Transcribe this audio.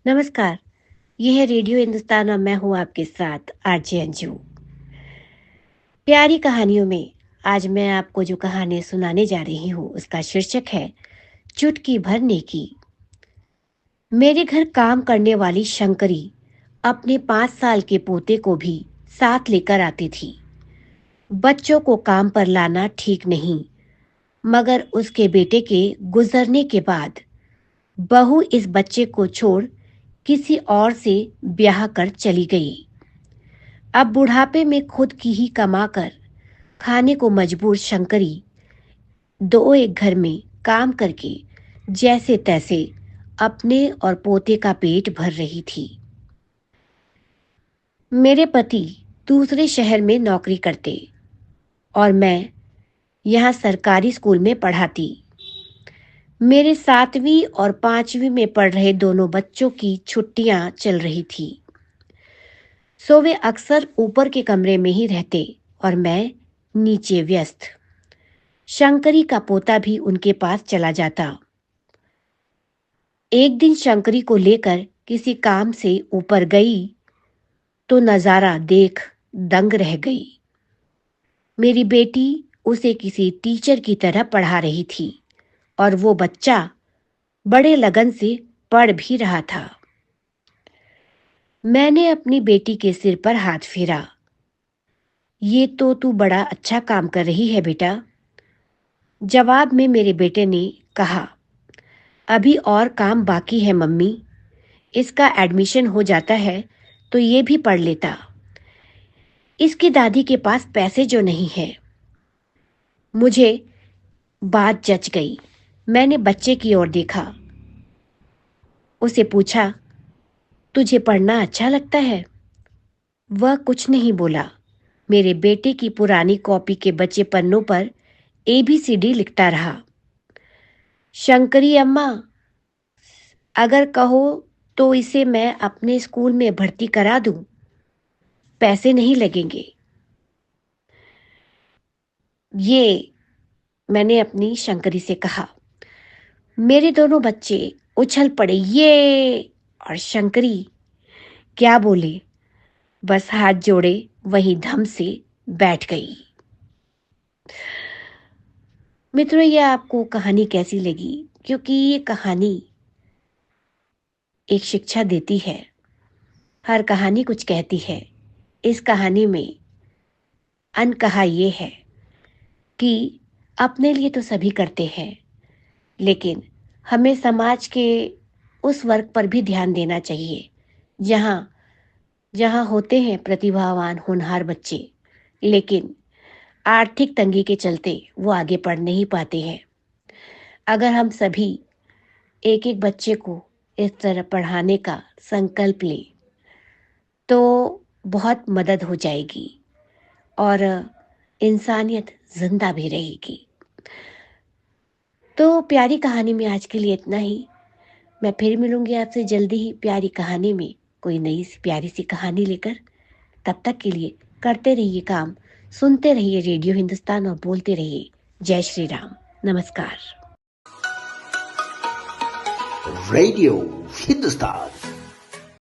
नमस्कार। यह है रेडियो हिंदुस्तान और मैं हूँ आपके साथ आरजे अंजू। प्यारी कहानियों में आज मैं आपको जो कहानी सुनाने जा रही हूँ उसका शीर्षक है चुटकी भर नेकी। मेरे घर काम करने वाली शंकरी अपने 5 साल के पोते को भी साथ लेकर आती थी। बच्चों को काम पर लाना ठीक नहीं, मगर उसके बेटे के गुजरने के बाद बहू इस बच्चे को छोड़ किसी और से ब्याह कर चली गई। अब बुढ़ापे में खुद की ही कमाकर खाने को मजबूर शंकरी दो एक घर में काम करके जैसे तैसे अपने और पोते का पेट भर रही थी। मेरे पति दूसरे शहर में नौकरी करते और मैं यहाँ सरकारी स्कूल में पढ़ाती। मेरे 7वीं और 5वीं में पढ़ रहे दोनों बच्चों की छुट्टियां चल रही थी, सो वे अक्सर ऊपर के कमरे में ही रहते और मैं नीचे व्यस्त। शंकरी का पोता भी उनके पास चला जाता। एक दिन शंकरी को लेकर किसी काम से ऊपर गई तो नजारा देख दंग रह गई। मेरी बेटी उसे किसी टीचर की तरह पढ़ा रही थी और वो बच्चा बड़े लगन से पढ़ भी रहा था। मैंने अपनी बेटी के सिर पर हाथ फेरा। ये तो तू बड़ा अच्छा काम कर रही है बेटा। जवाब में मेरे बेटे ने कहा, अभी और काम बाकी है मम्मी। इसका एडमिशन हो जाता है तो ये भी पढ़ लेता। इसकी दादी के पास पैसे जो नहीं है। मुझे बात जच गई। मैंने बच्चे की ओर देखा, उसे पूछा, तुझे पढ़ना अच्छा लगता है? वह कुछ नहीं बोला। मेरे बेटे की पुरानी कॉपी के बचे पन्नों पर ABCD लिखता रहा। शंकरी अम्मा, अगर कहो तो इसे मैं अपने स्कूल में भर्ती करा दूं। पैसे नहीं लगेंगे। ये मैंने अपनी शंकरी से कहा। मेरे दोनों बच्चे उछल पड़े, ये। और शंकरी क्या बोले, बस हाथ जोड़े वहीं धम से बैठ गई। मित्रों, ये आपको कहानी कैसी लगी? क्योंकि ये कहानी एक शिक्षा देती है। हर कहानी कुछ कहती है। इस कहानी में अनकहा ये है कि अपने लिए तो सभी करते हैं, लेकिन हमें समाज के उस वर्ग पर भी ध्यान देना चाहिए जहाँ जहाँ होते हैं प्रतिभावान होनहार बच्चे, लेकिन आर्थिक तंगी के चलते वो आगे पढ़ नहीं पाते हैं। अगर हम सभी एक एक बच्चे को इस तरह पढ़ाने का संकल्प लें तो बहुत मदद हो जाएगी और इंसानियत जिंदा भी रहेगी। तो प्यारी कहानी में आज के लिए इतना ही। मैं फिर मिलूंगी आपसे जल्दी ही प्यारी कहानी में, कोई नई सी प्यारी सी कहानी लेकर। तब तक के लिए करते रहिए काम, सुनते रहिए रेडियो हिंदुस्तान और बोलते रहिए जय श्री राम। नमस्कार। रेडियो हिंदुस्तान